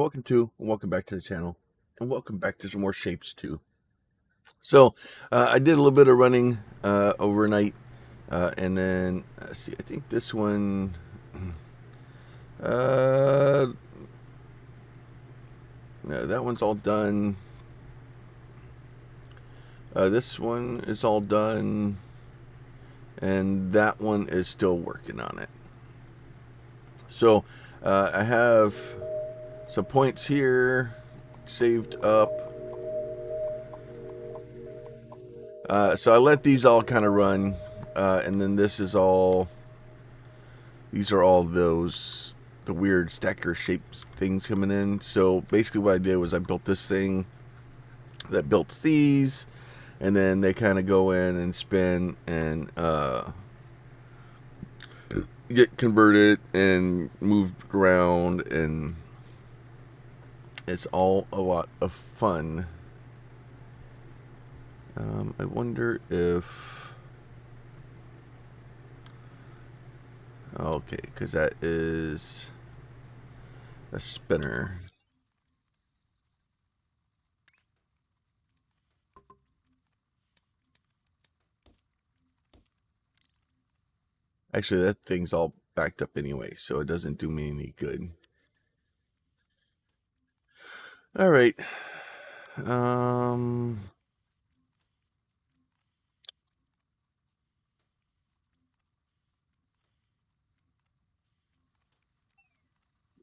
Welcome back to the channel, and welcome back to some more shapes too. So I did a little bit of running overnight, and then let's see. I think this one, no, that one's all done. This one is all done, and that one is still working on it. So I have some points here saved up. So I let these all kind of run, and then this is all. These are all the weird stacker shapes things coming in. So basically, what I did was I built this thing that built these, and then they kind of go in and spin and get converted and moved around, and it's all a lot of fun. I wonder if... Okay, because that is a spinner. Actually, that thing's all backed up anyway, so it doesn't do me any good. All right.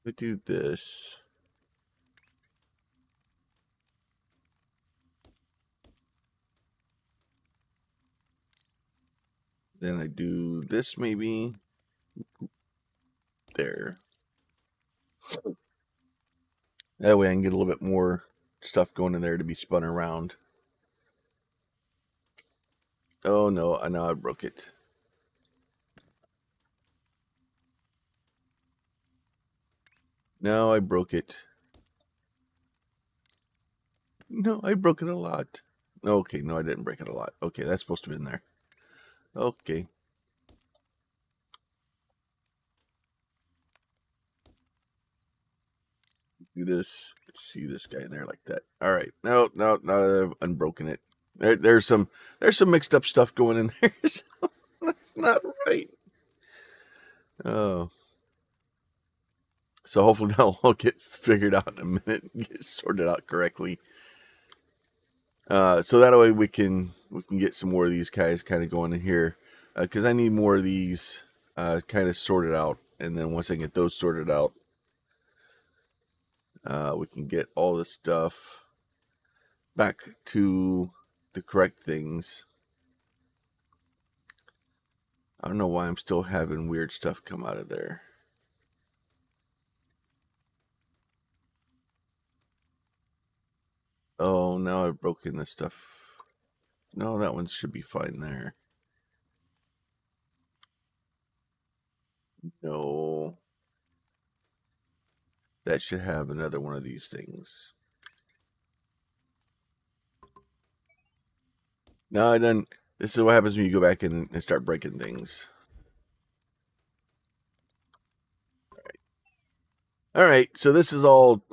We do this. Then I do this maybe. There. That way I can get a little bit more stuff going in there to be spun around. Oh no, I know I broke it. No, I broke it. No, I broke it a lot. Okay, no, I didn't break it a lot. Okay, that's supposed to be in there. Okay. Do this. See this guy in there like that. All right. No, now that I've unbroken it. There's some mixed up stuff going in there. So that's not right. Oh. So hopefully that'll all get figured out in a minute and get sorted out correctly. So that way we can get some more of these guys kind of going in here, because I need more of these kind of sorted out, and then once I get those sorted out, we can get all this stuff back to the correct things. I don't know why I'm still having weird stuff come out of there. Oh, now I've broken this stuff. No, that one should be fine there. No. That should have another one of these things. No, I didn't. This is what happens when you go back in and start breaking things. All right, so this is all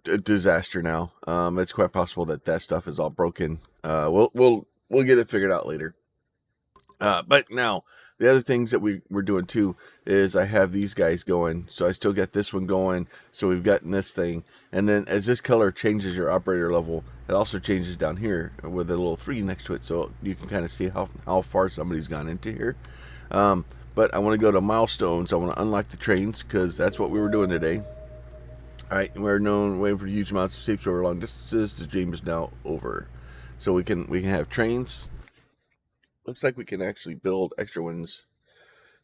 a disaster now. It's quite possible that stuff is all broken. We'll get it figured out later. But now the other things that we're doing too is I have these guys going, so I still got this one going. So we've gotten this thing, and then as this color changes your operator level, it also changes down here with a little 3 next to it, so you can kind of see how far somebody's gone into here. But I want to go to milestones. I want to unlock the trains because that's what we were doing today. All right, we're waiting for huge amounts of shapes over long distances. The dream is now over, so we can have trains. Looks like we can actually build extra ones.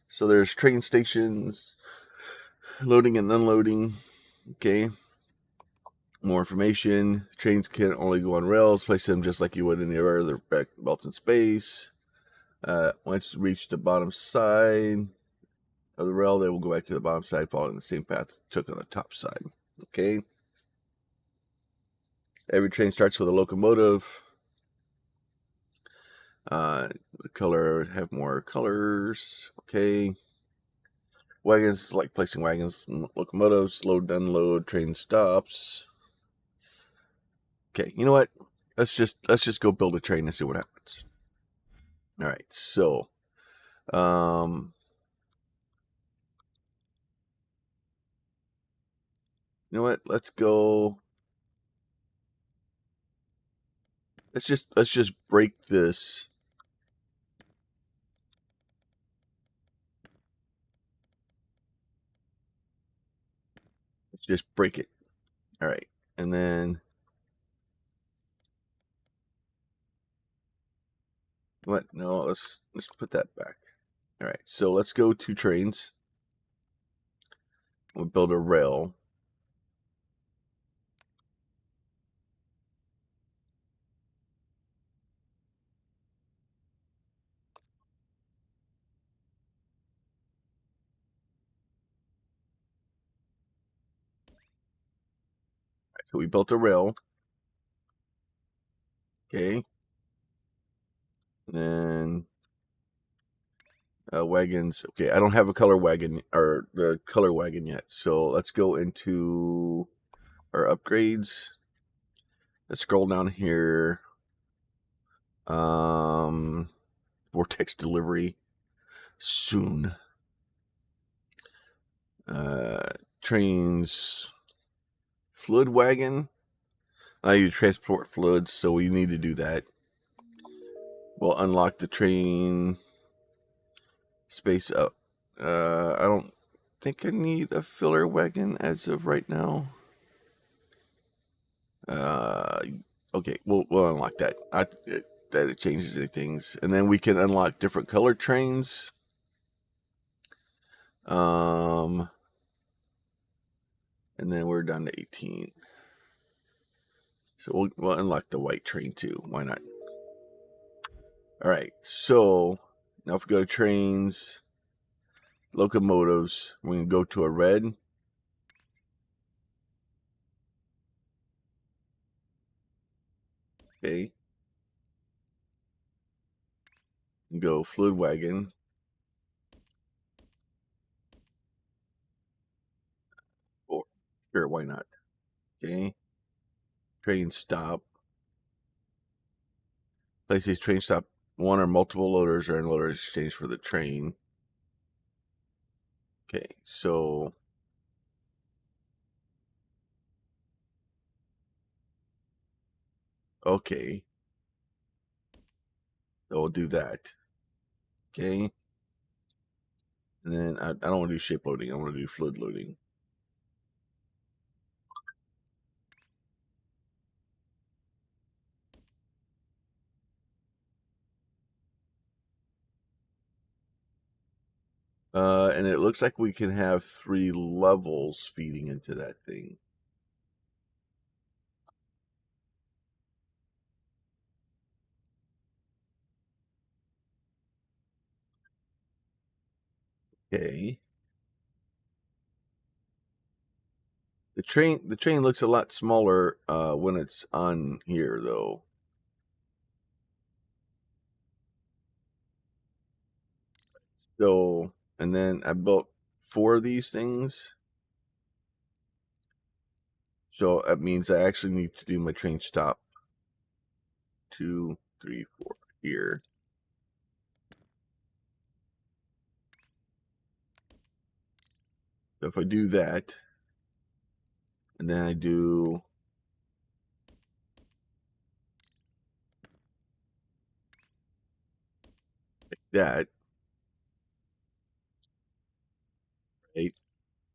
So there's train stations, loading and unloading. Okay. More information. Trains can only go on rails. Place them just like you would any other belts in space. Once you reach the bottom side of the rail, they will go back to the bottom side, following the same path it took on the top side. Okay. Every train starts with a locomotive. The color have more colors. Okay. Wagons, like placing wagons, locomotives, load, unload, train stops. Okay, you know what? Let's just go build a train and see what happens. All right, so you know what? Let's go. Let's just break this. Let's just break it. All right, and then what? No, let's put that back. All right, so let's go to trains. We'll build a rail. So we built a rail. Okay. And then wagons. Okay, I don't have a color wagon or the color wagon yet. So let's go into our upgrades. Let's scroll down here. Vortex delivery soon. Trains. Fluid wagon. I use transport fluids, so we need to do that. We'll unlock the train space up. I don't think I need a filler wagon as of right now. Okay, we'll unlock that. That it changes any things, and then we can unlock different color trains. And then we're down to 18. So we'll unlock the white train too. Why not? All right. So now if we go to trains, locomotives, we can go to a red. Okay. Go fluid wagon. Or sure, why not? Okay. Train stop. Place these train stop. One or multiple loaders or unloaders exchange for the train. Okay, so okay. So we'll do that. Okay. And then I don't want to do shape loading. I want to do fluid loading. And it looks like we can have 3 levels feeding into that thing. Okay. The train looks a lot smaller when it's on here though. So, and then I built 4 of these things. So that means I actually need to do my train stop 2, 3, 4 here. So if I do that, and then I do like that, right?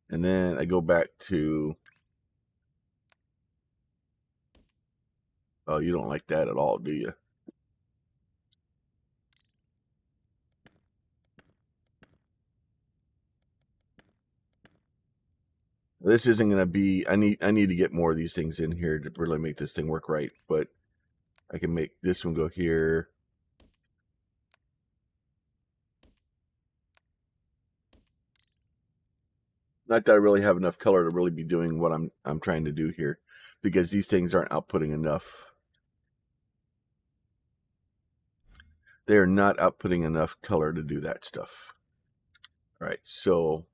And then I go back to, oh, you don't like that at all, do you? This isn't going to be, I need to get more of these things in here to really make this thing work right, but I can make this one go here. Not that I really have enough color to really be doing what I'm trying to do here, because these things aren't outputting enough. They are not outputting enough color to do that stuff. All right, so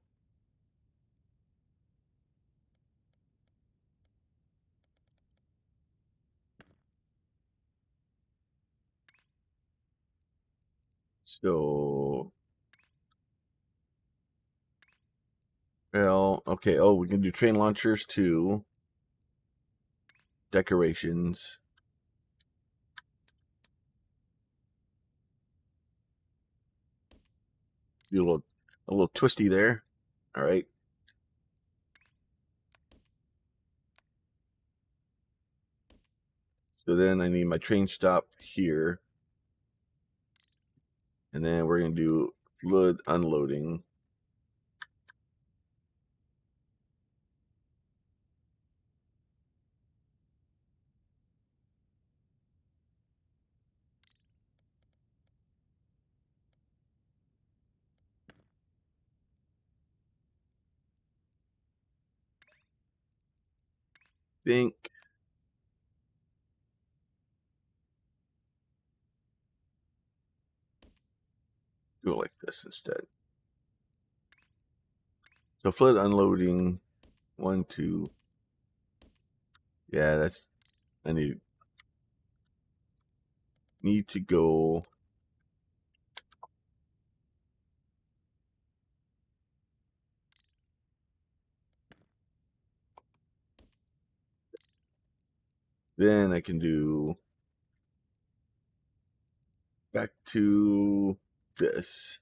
So, well, okay. Oh, we can do train launchers too. Decorations. Do a little twisty there. All right. So then I need my train stop here. And then we're going to do fluid unloading. Think do it like this instead. So fluid unloading, 1, 2. Yeah, that's I need to go. Then I can do back to this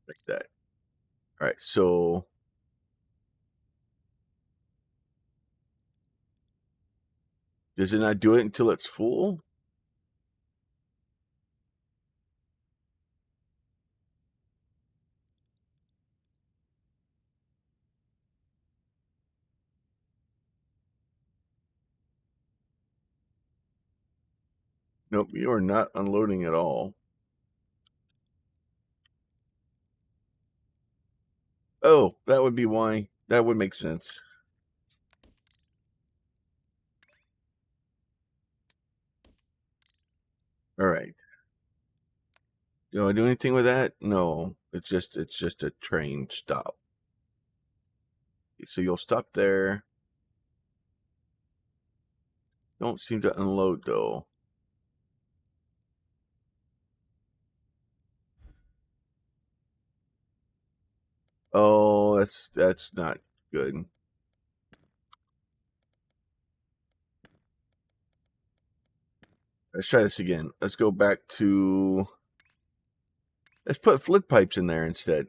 like that. All right, so does it not do it until it's full? Nope, you are not unloading at all. Oh, that would be why. That would make sense. All right. Do I do anything with that? No. It's just a train stop. So you'll stop there. Don't seem to unload though. Oh, that's not good. Let's try this again. Let's go back to. Let's put fluid pipes in there instead.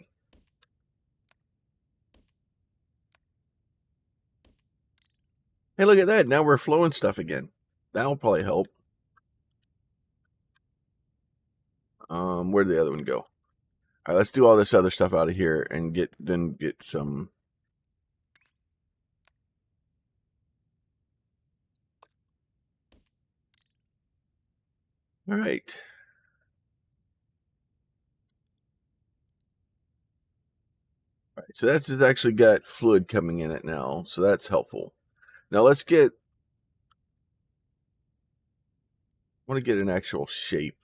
Hey, look at that. Now we're flowing stuff again. That'll probably help. Where'd the other one go? All right, let's do all this other stuff out of here and get some. All right. All right. So that's actually got fluid coming in it now. So that's helpful. Now let's get. I want to get an actual shape.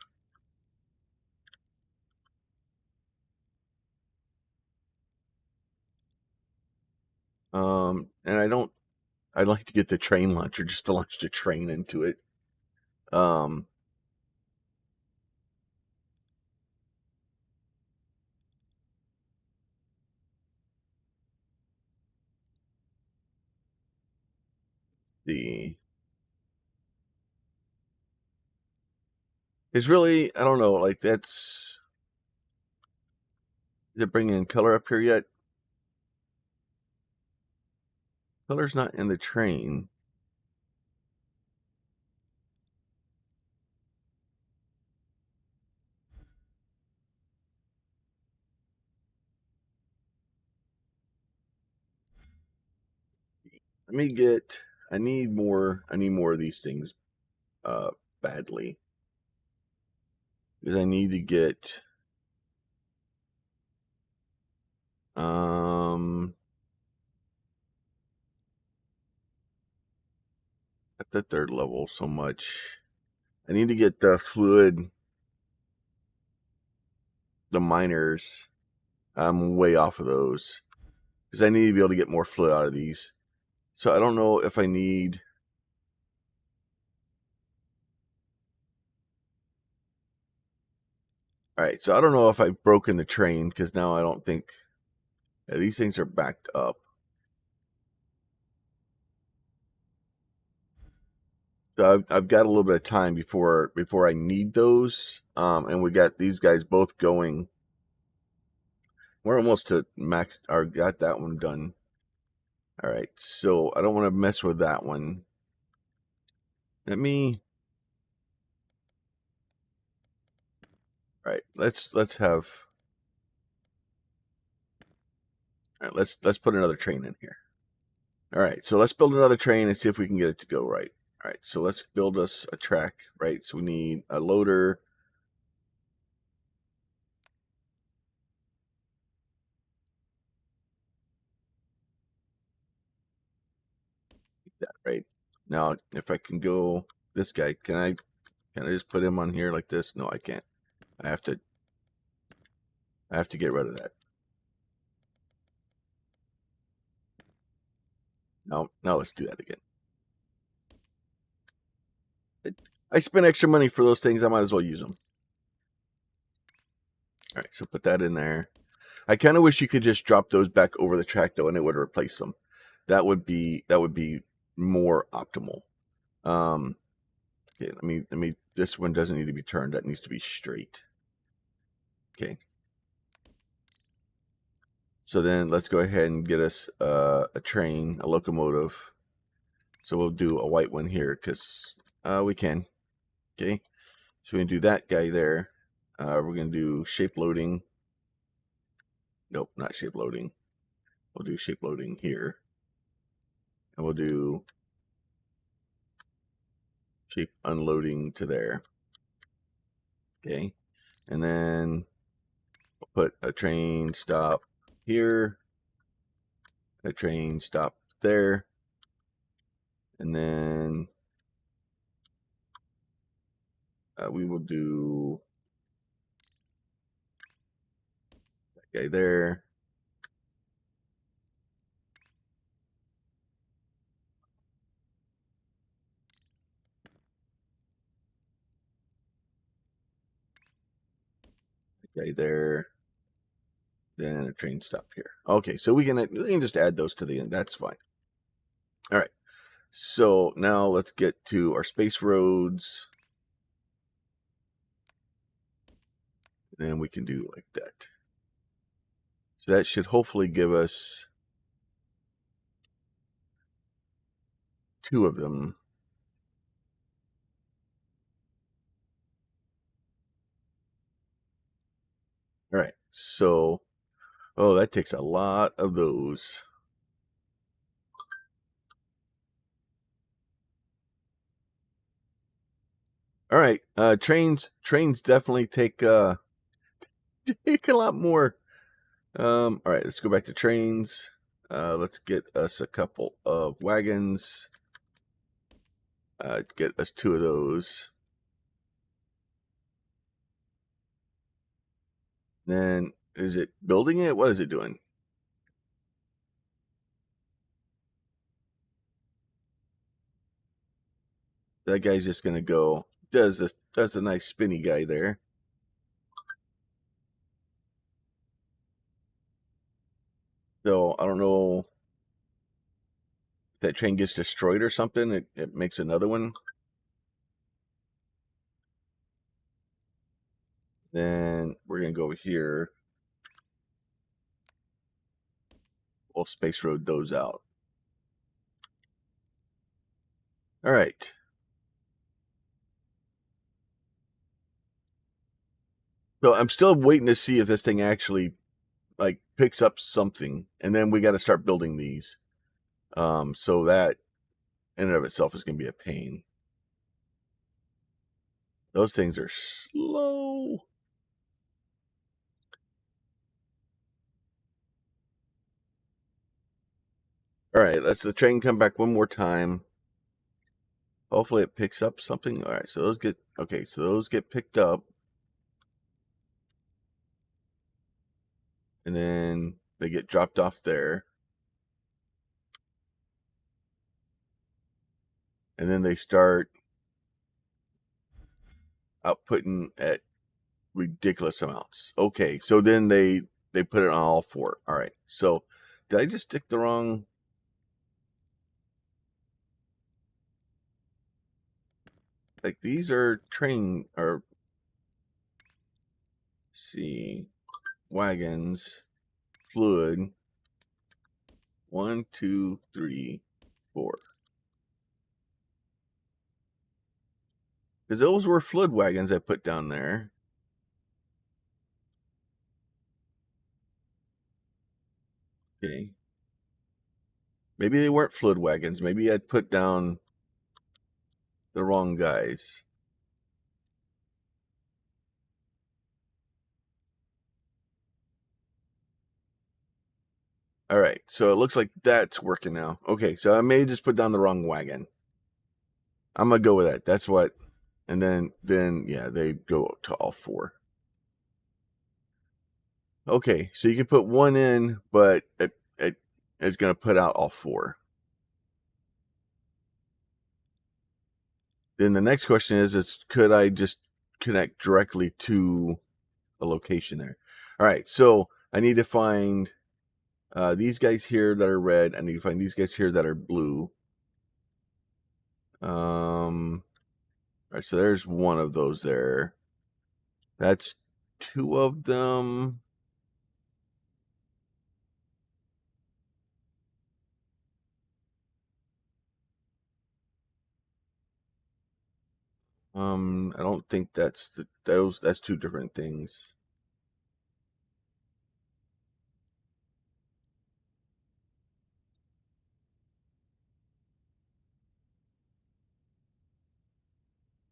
And I'd like to get the train launcher just to launch the train into it. The It's really, I don't know, like that's. Is it bringing in color up here yet? Color's not in the train. Let me get. I need more of these things, badly, because I need to get. At the 3rd level so much. I need to get the fluid, the miners. I'm way off of those because I need to be able to get more fluid out of these. So I don't know if I need. All right, so I don't know if I've broken the train because now I don't think these things are backed up. So I've got a little bit of time before I need those, and we got these guys both going. We're almost to max, or got that one done. All right, so I don't want to mess with that one. Let me. All right, let's have. All right, let's put another train in here. All right, so let's build another train and see if we can get it to go right. All right, so let's build us a track, right? So we need a loader. That right now, if I can go, this guy, can I just put him on here like this? No, I can't. I have to get rid of that. Now let's do that again. I spent extra money for those things. I might as well use them. All right, so put that in there. I kind of wish you could just drop those back over the track though, and it would replace them. That would be more optimal. Okay, let me. This one doesn't need to be turned. That needs to be straight. Okay. So then let's go ahead and get us a train, a locomotive. So we'll do a white one here because we can. Okay. So we can do that guy there. We're going to do shape loading. Nope, not shape loading. We'll do shape loading here. And we'll do shape unloading to there. Okay. And then we'll put a train stop here. A train stop there. And then we will do that guy there. That guy there. Then a train stop here. Okay, so we can just add those to the end. That's fine. All right. So now let's get to our space roads. And we can do like that. So that should hopefully give us 2 of them. All right. So, oh, that takes a lot of those. All right. Trains definitely take take a lot more. All right, let's go back to trains. Let's get us a couple of wagons. Get us 2 of those. Then is it building it? What is it doing? That guy's just gonna go. Does a nice spinny guy there. So I don't know if that train gets destroyed or something. It makes another one. Then we're gonna go over here. We'll space road those out. All right. So I'm still waiting to see if this thing actually like picks up something, and then we got to start building these. So that in and of itself is gonna be a pain. Those things are slow. All right, let's the train come back one more time. Hopefully it picks up something. All right, so those get okay. So those get picked up, and then they get dropped off there, and then they start outputting at ridiculous amounts. Okay, so then they put it on all 4. All right. So did I just stick the wrong? Like these are train or see wagons fluid 1, 2, 3, 4. Because those were flood wagons I put down there. Okay. Maybe they weren't flood wagons. Maybe I'd put down the wrong guys. All right. So it looks like that's working now. Okay. So I may just put down the wrong wagon. I'm going to go with that. That's what. And then yeah, they go to all 4. Okay. So you can put 1 in, but it's going to put out all 4. Then the next question is could I just connect directly to a location there? All right, so I need to find these guys here that are red. I need to find these guys here that are blue. All right, so there's one of those there. That's 2 of them. I don't think that's that's 2 different things.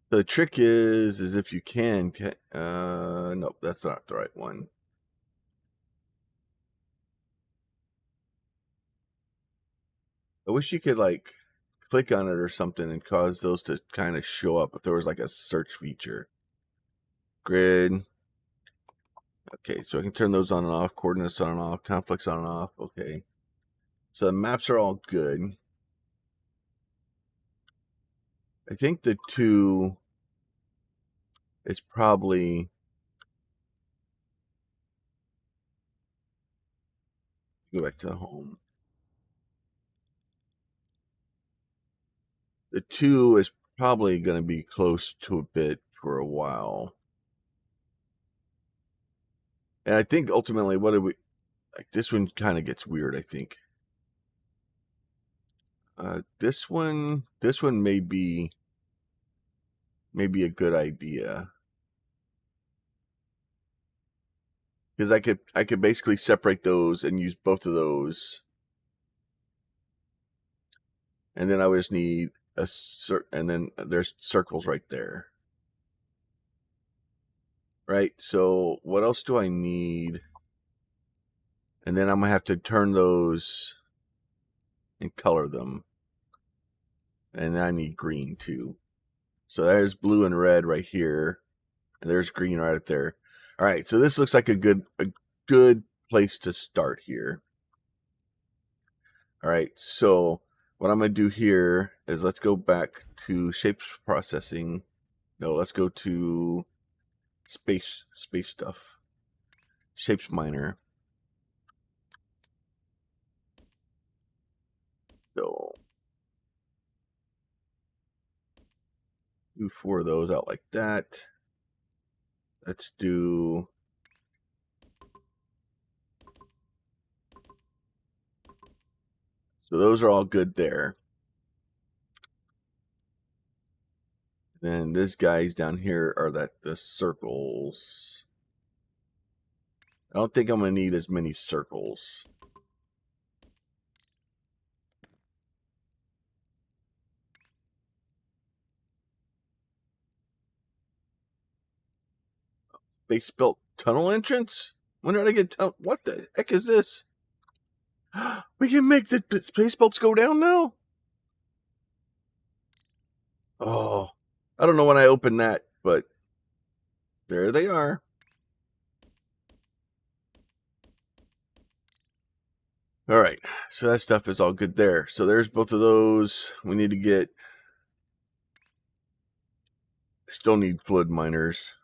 The trick is if you can, nope, that's not the right one. I wish you could like click on it or something and cause those to kind of show up if there was like a search feature. Grid. Okay, so I can turn those on and off, coordinates on and off, conflicts on and off. Okay. So the maps are all good. I think the 2 is probably go back to the home. The 2 is probably going to be close to a bit for a while. And I think ultimately, what do we like? This one kind of gets weird, I think. This one may be a good idea. Because I could basically separate those and use both of those. And then I would just need and then there's circles right there. Right? So what else do I need? And then I'm going to have to turn those and color them. And I need green too. So there's blue and red right here. And there's green right up there. All right, so this looks like a good place to start here. All right, so what I'm going to do here is let's go back to shapes processing. No, let's go to space stuff. Shapes miner. So do 4 of those out like that. Let's do so those are all good there. Then these guys down here are the circles. I don't think I'm going to need as many circles. They spelled tunnel entrance? When did I get tunnel? What the heck is this? We can make the space belts go down now? Oh, I don't know when I opened that, but there they are. All right, so that stuff is all good there. So there's both of those. We need to get... I still need fluid miners.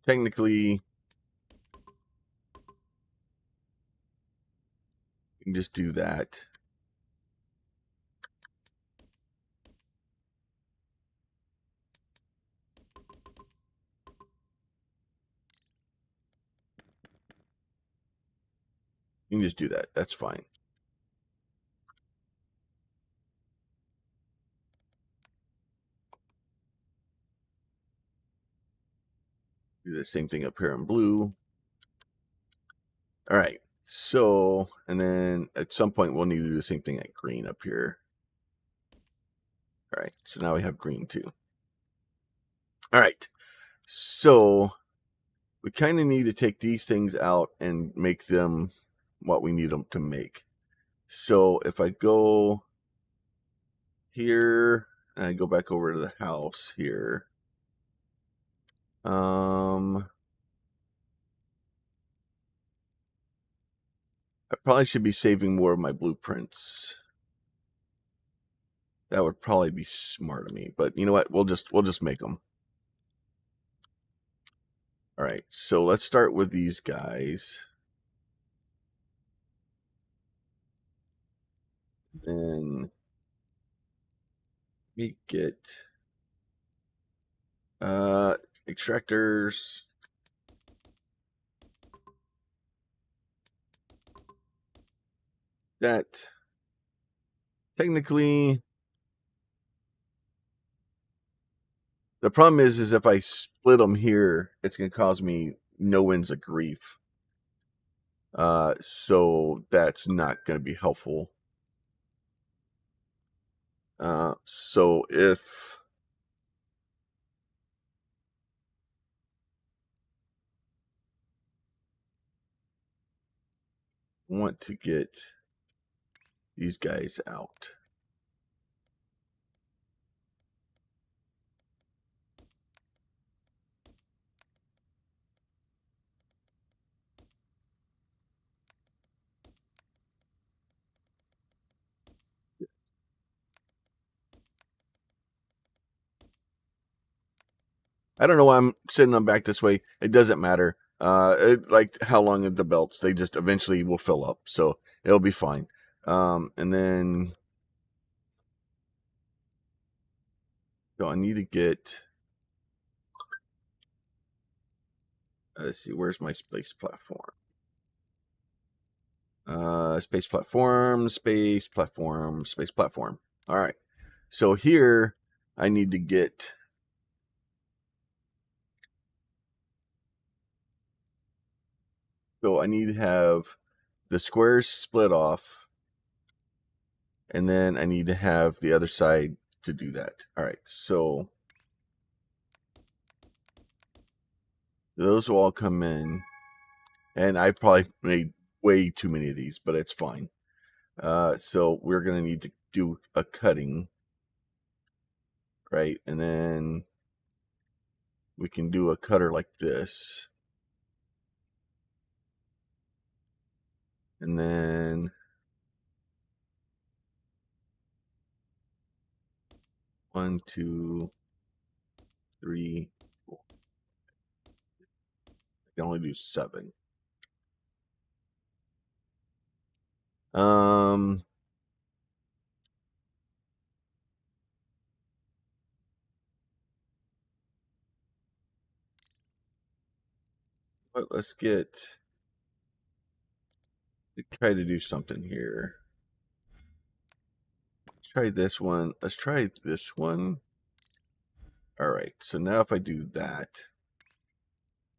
technically, you can just do that. You can just do that. That's fine. Do the same thing up here in blue. All right. So, and then at some point we'll need to do the same thing at green up here. All right. So now we have green too. All right. So we kind of need to take these things out and make them what we need them to make. So if I go here and I go back over to the house here, I probably should be saving more of my blueprints. That would probably be smart of me, but you know what? We'll just make them. All right, so let's start with these guys. Then we get extractors. That technically, the problem is if I split them here, it's going to cause me no ends of grief. So that's not going to be helpful. So if I want to get these guys out, I don't know why I'm sitting them back this way. It doesn't matter. Like how long are the belts? They just eventually will fill up, so it'll be fine. And then, so I need to get. Let's see, where's my space platform? Space platform, space platform, space platform. All right. So here I need to get. So I need to have the squares split off, and then I need to have the other side to do that. All right. So those will all come in, and I probably made way too many of these, but it's fine. So we're going to need to do a cutting, right? And then we can do a cutter like this. And then 1, 2, 3, 4. I can only do 7. But let's try to do something here. Let's try this one. Let's try this one. All right. So now if I do that,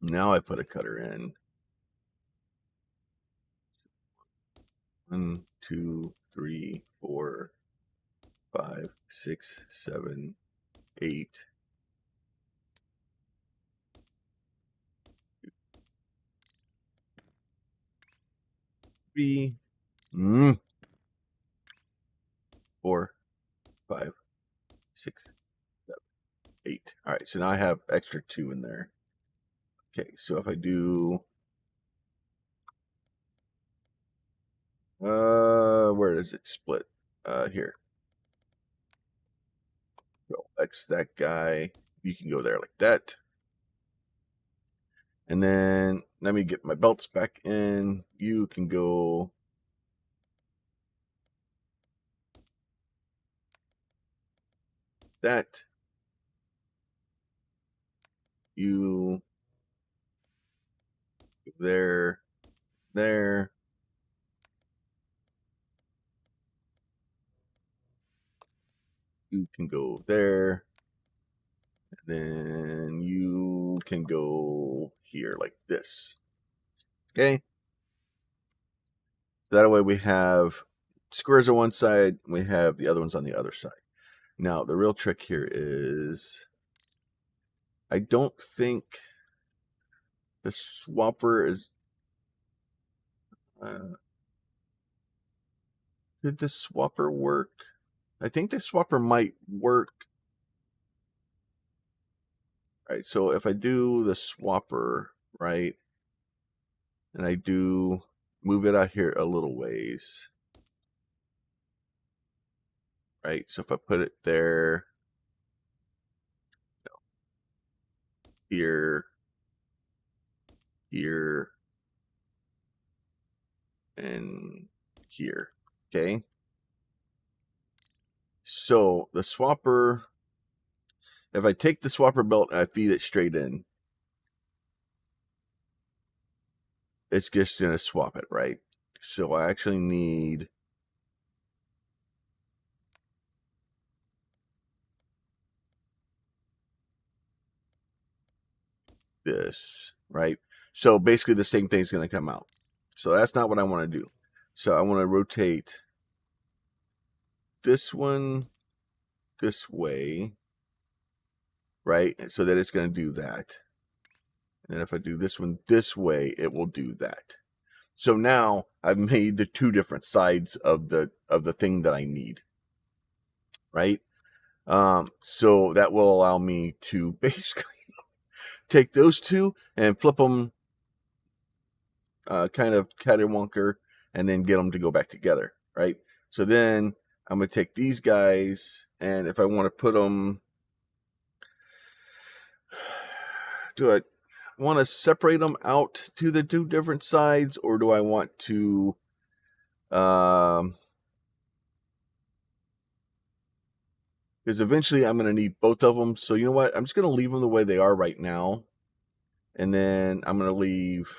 now I put a cutter in. 1, 2, 3, 4, 5, 6, 7, 8. Three, 4, 5, 6, 7, 8. All right, so now I have extra 2 in there. Okay, so if I do, where does it split? Here. So X that guy. You can go there like that. And then let me get my belts back in. You can go that. You there, there. You can go there. Then you can go here like this. Okay. That way we have squares on one side, we have the other ones on the other side. Now, the real trick here is I don't think the swapper is... did the swapper work? I think the swapper might work. Right, so if I do the swapper, right, and I do move it out here a little ways, right, so if I put it there, here, here, and here, okay? So the swapper, if I take the swapper belt and I feed it straight in, it's just going to swap it, right? So I actually need this, right? So basically the same thing's going to come out. So that's not what I want to do. So I want to rotate this one this way, right? And so that it's going to do that. And then if I do this one this way, it will do that. So now I've made the two different sides of the thing that I need, right? So that will allow me to basically take those two and flip them kind of cattywonker and then get them to go back together, right? So then I'm going to take these guys, and if I want to put them, do I want to separate them out to the two different sides, or do I want to because eventually I'm going to need both of them. So you know what? I'm just going to leave them the way they are right now. And then I'm going to leave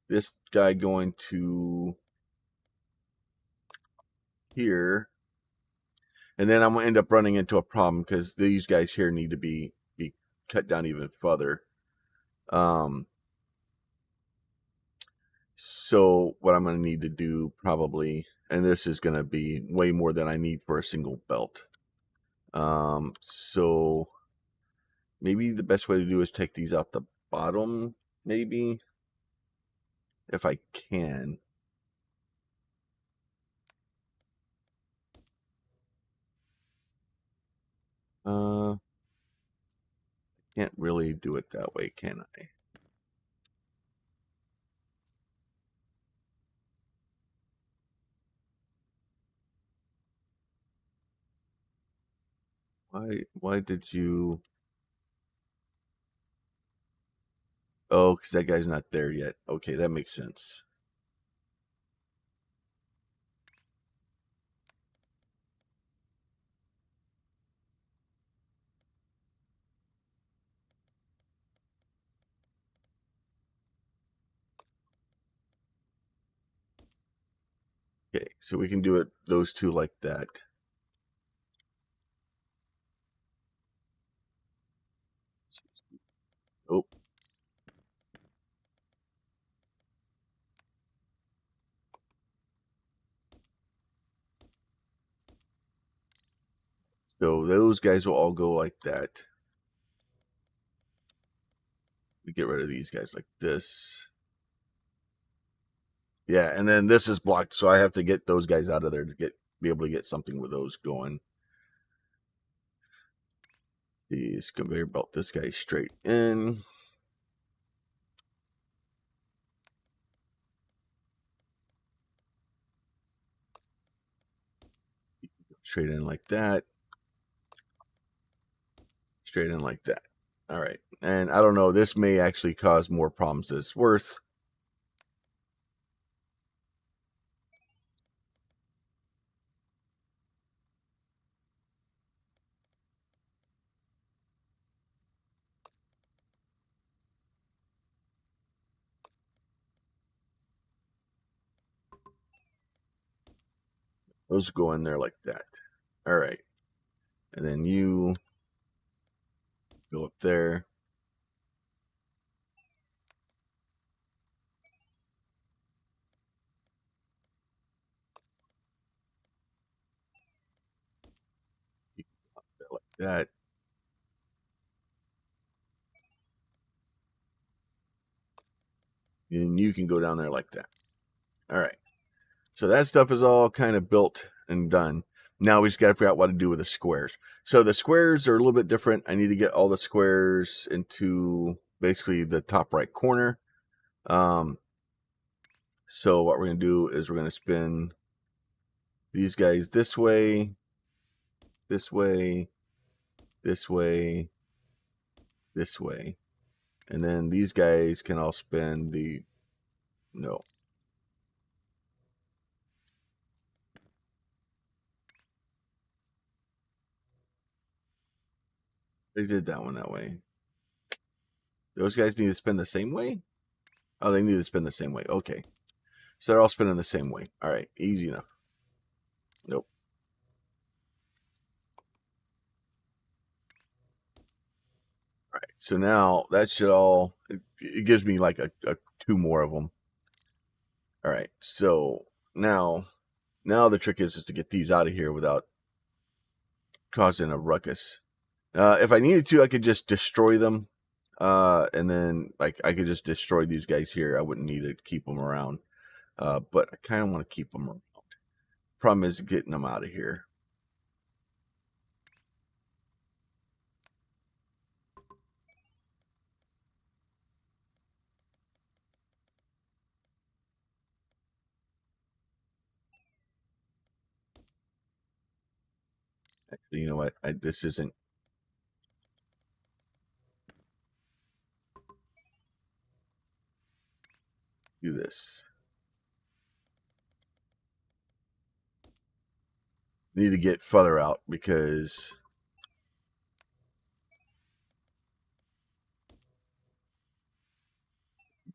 this guy going to here. And then I'm going to end up running into a problem because these guys here need to be cut down even further. So what I'm going to need to do probably, and this is going to be way more than I need for a single belt. So maybe the best way to do is take these out the bottom, maybe, if I can. Can't really do it that way, can I? Why did you... Oh, because that guy's not there yet. Okay, that makes sense. Okay, so we can do it, those two like that. Oh. So those guys will all go like that. We get rid of these guys like this. Yeah, and then this is blocked, so I have to get those guys out of there to be able to get something with those going. These conveyor belt this guy straight in. Straight in like that. Straight in like that. All right. And I don't know, this may actually cause more problems than it's worth. Those go in there like that. All right. And then you go up there. Like that. And you can go down there like that. All right. So that stuff is all kind of built and done. Now we just got to figure out what to do with the squares. So the squares are a little bit different. I need to get all the squares into basically the top right corner. So what we're going to do is we're going to spin these guys this way, this way, this way, this way. And then these guys can all spin the, no. They did that one that way. Those guys need to spin the same way? Oh, they need to spin the same way. Okay. So they're all spinning the same way. All right. Easy enough. Nope. All right. So now that should all, it gives me like a 2 more of them. All right. So now the trick is to get these out of here without causing a ruckus. If I needed to, I could just destroy them. And then like I could just destroy these guys here. I wouldn't need to keep them around. But I kind of want to keep them around. Problem is getting them out of here. Actually, you know what? This isn't. Do this. Need to get further out because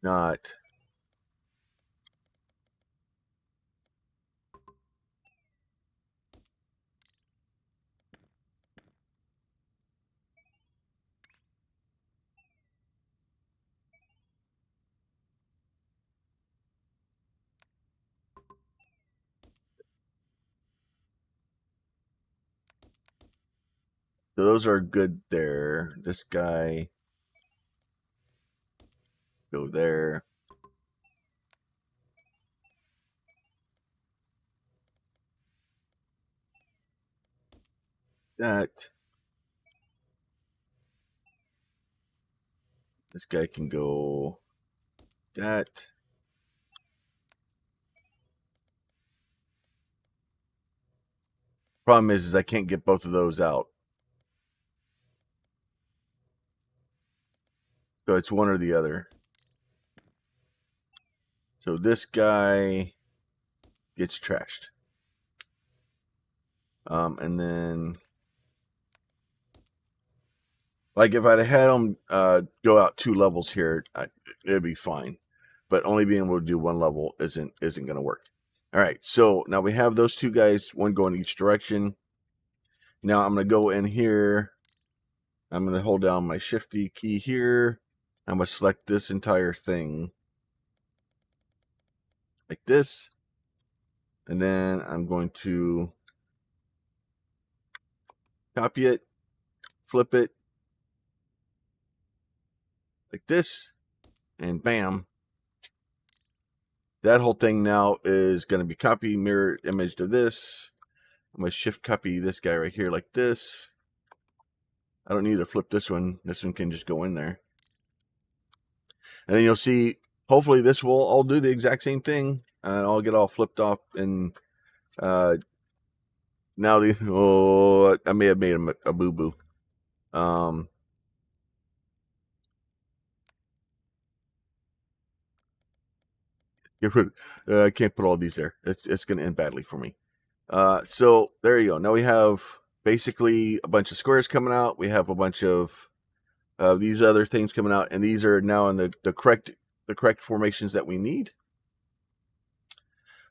not. So those are good there. This guy go there. That. This guy can go that. Problem is I can't get both of those out. So it's one or the other. So this guy gets trashed. And then, like, if I'd had them go out 2 levels here, it'd be fine. But only being able to do 1 level isn't going to work. All right, so now we have those 2 guys, one going each direction. Now I'm going to go in here. I'm going to hold down my shifty key here. I'm going to select this entire thing like this. And then I'm going to copy it, flip it like this, and bam. That whole thing now is going to be copy mirror image to this. I'm going to shift copy this guy right here like this. I don't need to flip this one. This one can just go in there. And then you'll see, hopefully this will all do the exact same thing. And I'll get all flipped off. And now I may have made a boo-boo. Get rid. I can't put all these there. It's going to end badly for me. So there you go. Now we have basically a bunch of squares coming out. We have a bunch of these other things coming out, and these are now in the correct formations that we need.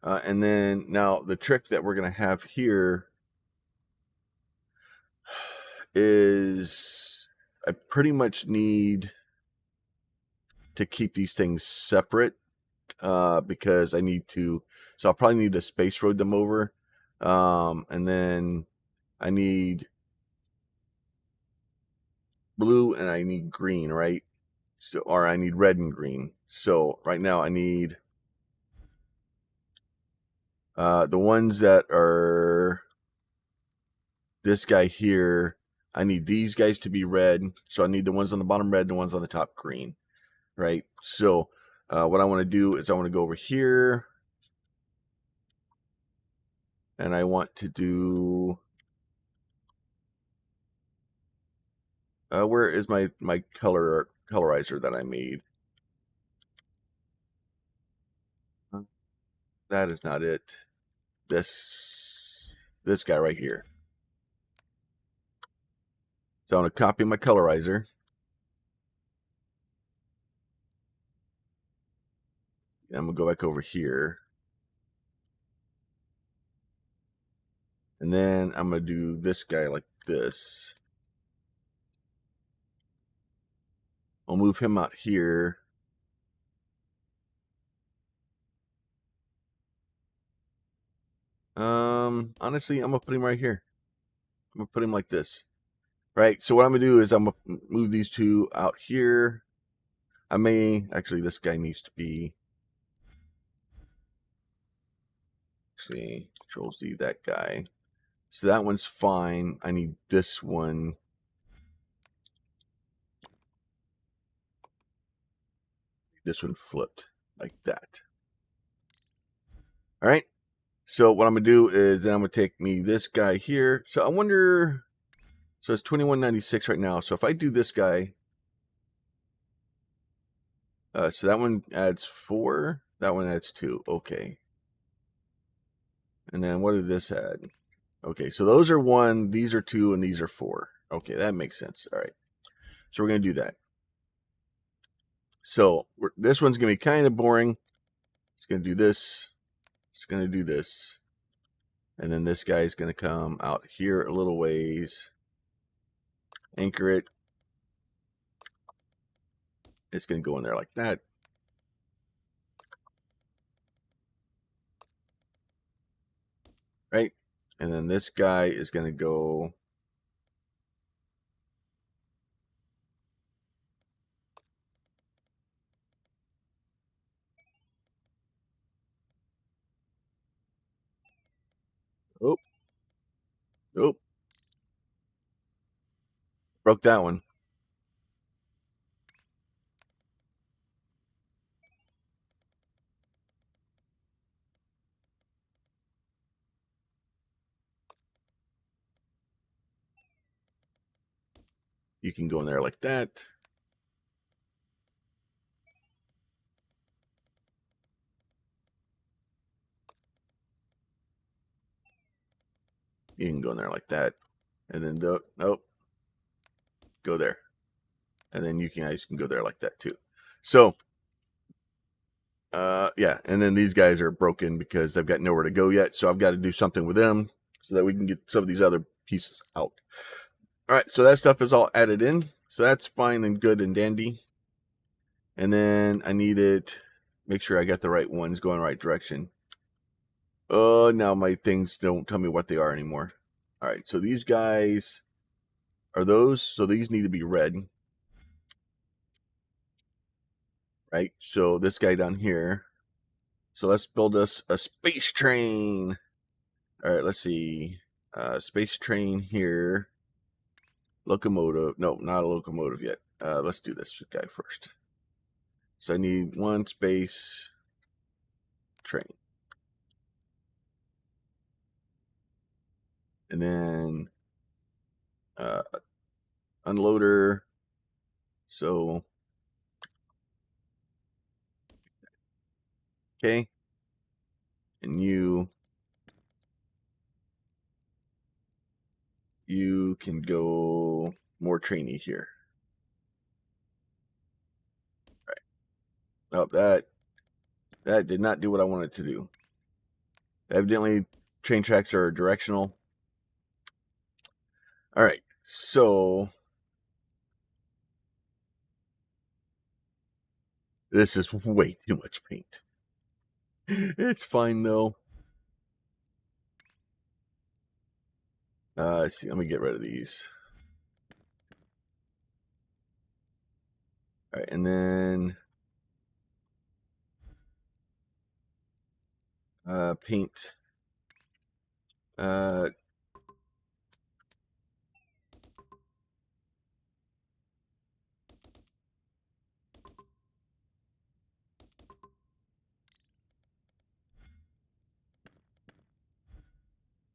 And then now the trick that we're going to have here is I pretty much need to keep these things separate because I need to. So I'll probably need to space road them over, and then I need blue and I need green, right? So, or I need red and green. So right now I need the ones that are this guy here. I need these guys to be red. So I need the ones on the bottom red, the ones on the top green, right? So what I want to do is I want to go over here and I want to do, where is my colorizer that I made? That is not it. This guy right here. So I'm going to copy my colorizer. I'm going to go back over here. And then I'm going to do this guy like this. I'll move him out here. Honestly, I'm going to put him right here. I'm going to put him like this. Right? So what I'm going to do is I'm going to move these two out here. I may, actually, this guy needs to be, actually, Control Z, that guy. So that one's fine. I need this one. This one flipped like that. All right. So what I'm going to do is then I'm going to take me this guy here. So I wonder, so it's 2196 right now. So if I do this guy, so that one adds 4. That one adds 2. Okay. And then what did this add? Okay, so those are 1, these are 2, and these are 4. Okay, that makes sense. All right. So we're going to do that. So this one's going to be kind of boring. It's going to do this. It's going to do this. And then this guy is going to come out here a little ways. Anchor it. It's going to go in there like that. Right? And then this guy is going to go oh, oh, broke that one. You can go in there like that. You can go in there like that. And then, nope, go there. And then you guys can go there like that too. So, yeah. And then these guys are broken because they've got nowhere to go yet. So I've got to do something with them so that we can get some of these other pieces out. All right. So that stuff is all added in. So that's fine and good and dandy. And then I need it. Make sure I got the right ones going the right direction. Oh, now my things don't tell me what they are anymore. All right. So these guys are those. So these need to be red. Right. So this guy down here. So let's build us a space train. All right, let's see. Space train here. Locomotive. No, not a locomotive yet. Let's do this guy first. So I need 1 space train. And then unloader. So Okay. And you can go more trainee here. All right. Oh, that did not do what I wanted to do. Evidently, train tracks are directional. All right, so this is way too much paint. It's fine though. Let's see, let me get rid of these. All right, and then paint.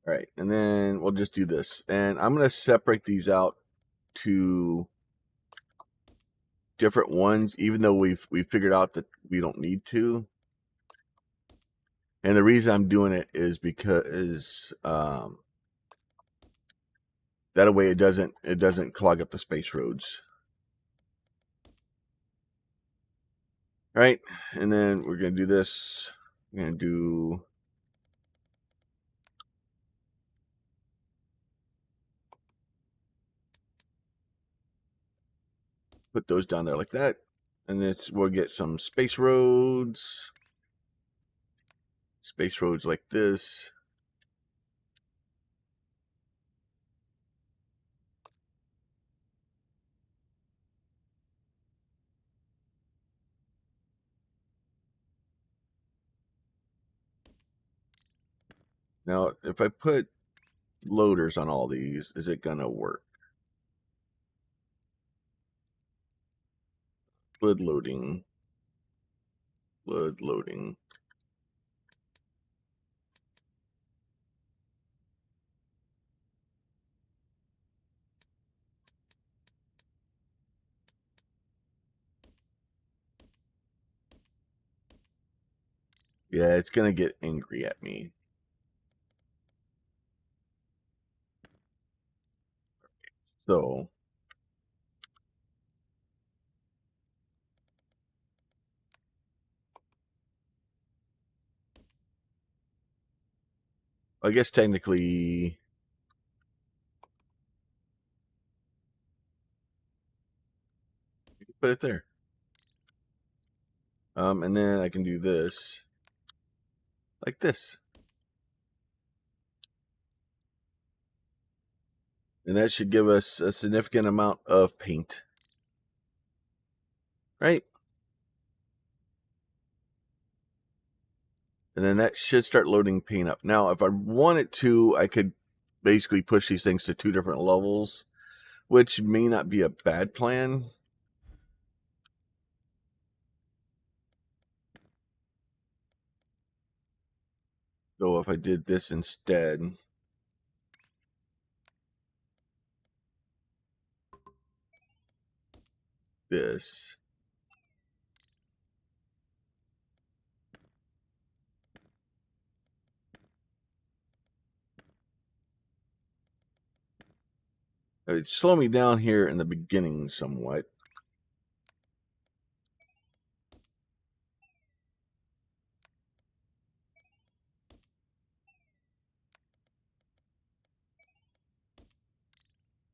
All right, and then we'll just do this. And I'm going to separate these out to different ones, even though we've figured out that we don't need to. And the reason I'm doing it is because that way it doesn't clog up the space roads. All right, and then we're going to do this. We're going to do put those down there like that. And we'll get some space roads like this. Now, if I put loaders on all these, is it gonna work? Flood loading. Yeah, it's gonna get angry at me. So I guess technically you can put it there. And then I can do this like this. And that should give us a significant amount of paint. Right? And then that should start loading paint up. Now, if I wanted to, I could basically push these things to 2 different levels, which may not be a bad plan. So if I did this instead, this. It'd slow me down here in the beginning somewhat.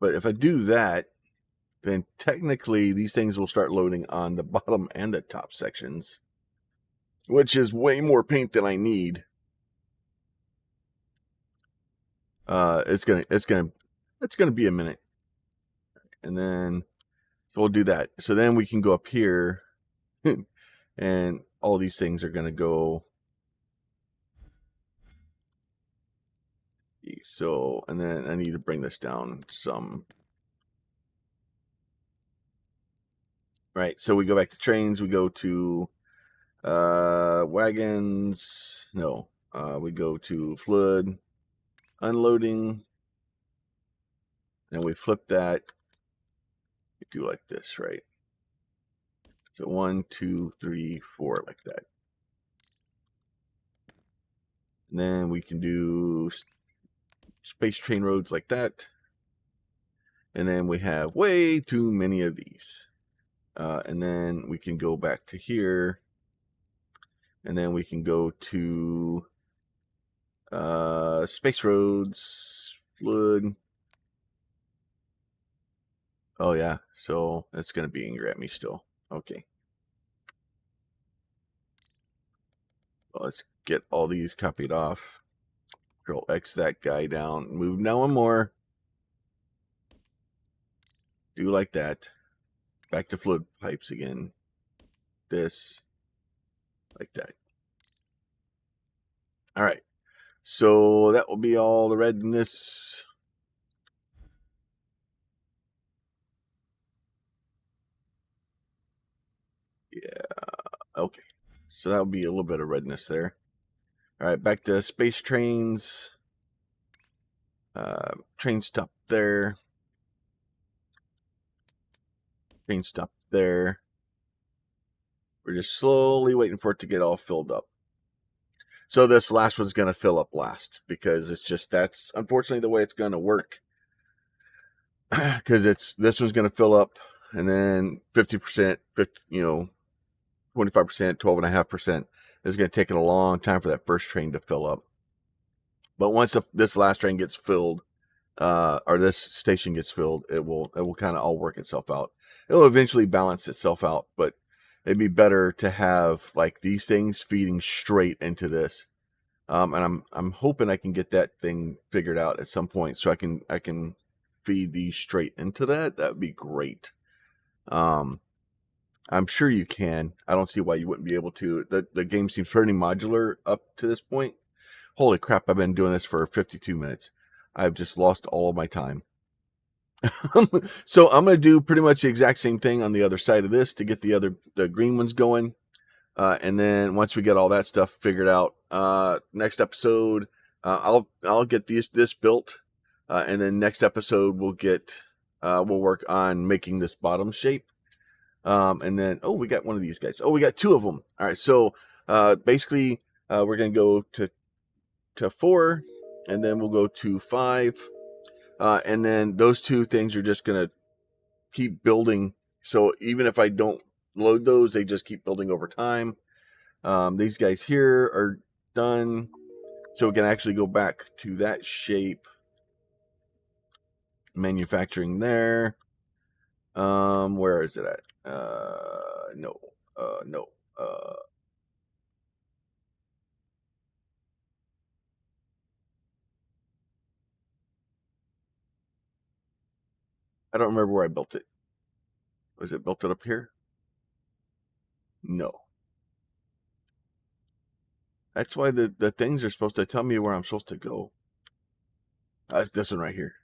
But if I do that, then technically these things will start loading on the bottom and the top sections, which is way more paint than I need. It's gonna be a minute. And then we'll do that. So then we can go up here and all these things are gonna go. So, and then I need to bring this down some. Right, so we go back to trains, we go to wagons, no, we go to flood, unloading, and we flip that, we do like this, right? So 1, 2, 3, 4, like that. And then we can do space train roads like that. And then we have way too many of these. And then we can go back to here. And then we can go to space roads, flood. Oh, yeah. So that's going to be angry at me still. Okay. Well, let's get all these copied off. Control X that guy down. Move now one more. Do like that. Back to fluid pipes again. This. Like that. All right. So that will be all the redness. Yeah. Okay. So that would be a little bit of redness there. All right. Back to space trains. Train stop there. Train stop there. We're just slowly waiting for it to get all filled up. So this last one's going to fill up last because it's just, that's unfortunately the way it's going to work. Because this one's going to fill up and then 50%, 25%, 12.5% is going to take it a long time for that first train to fill up. But once this last train gets filled, or this station gets filled, it will kind of all work itself out. It'll eventually balance itself out, but it'd be better to have like these things feeding straight into this. And I'm hoping I can get that thing figured out at some point so I can feed these straight into that. That would be great. I'm sure you can. I don't see why you wouldn't be able to. The game seems pretty modular up to this point. Holy crap, I've been doing this for 52 minutes. I've just lost all of my time. So I'm going to do pretty much the exact same thing on the other side of this to get the green ones going. And then once we get all that stuff figured out, next episode, I'll get this built. And then next episode we'll work on making this bottom shape. And then, we got one of these guys. We got two of them. All right. So, basically, we're going to go to 4 and then we'll go to 5. And then those two things are just going to keep building. So even if I don't load those, they just keep building over time. These guys here are done. So we can actually go back to that shape. Manufacturing there. Where is it at? No. I don't remember where I built it. Was it built it up here? No. That's why the things are supposed to tell me where I'm supposed to go. It's this one right here.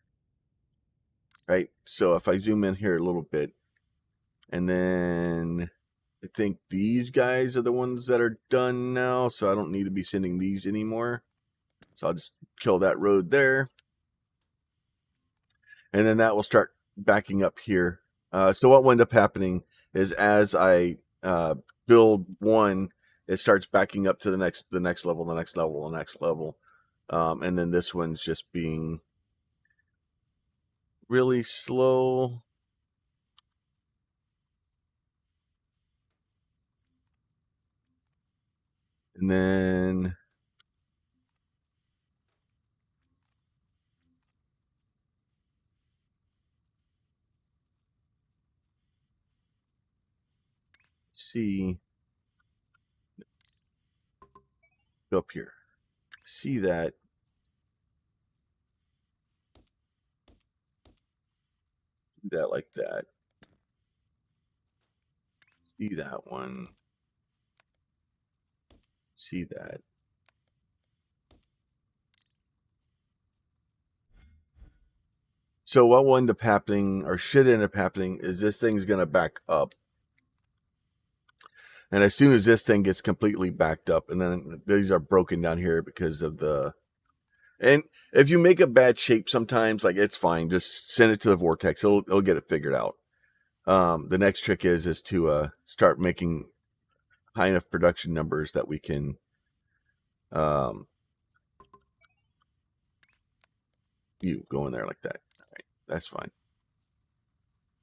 Right? So if I zoom in here a little bit, and then I think these guys are the ones that are done now, so I don't need to be sending these anymore. So I'll just kill that road there. And then that will start backing up here. So what will end up happening is as I build one, it starts backing up to the next level, the next level, the next level. And then this one's just being really slow. And then see, go up here. See that. Do that like that. See that one. See that. So what will end up happening, or should end up happening, is this thing's going to back up. And as soon as this thing gets completely backed up, and then these are broken down here because of the... And if you make a bad shape sometimes, like, it's fine. Just send it to the vortex. It'll get it figured out. The next trick is to start making high enough production numbers that we can you go in there like that. All right, that's fine.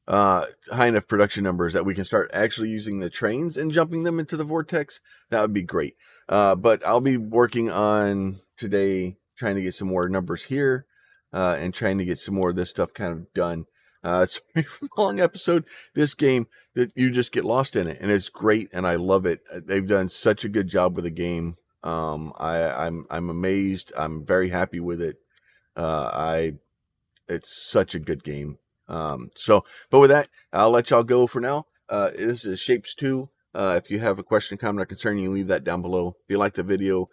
High enough production numbers that we can start actually using the trains and jumping them into the vortex. That would be great. But I'll be working on today trying to get some more numbers here, and trying to get some more of this stuff kind of done. Sorry for the long episode. This game, that you just get lost in it, and it's great, and I love it. They've done such a good job with the game. I'm amazed. I'm very happy with it. It's such a good game. But with that, I'll let y'all go for now. This is Shapes 2. If you have a question, comment, or concern, you can leave that down below. If you like the video,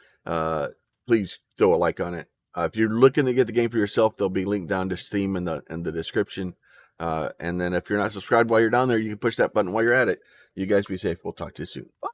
please throw a like on it. If you're looking to get the game for yourself, there'll be linked down to Steam in the description. And then if you're not subscribed while you're down there, you can push that button while you're at it. You guys be safe. We'll talk to you soon. Bye.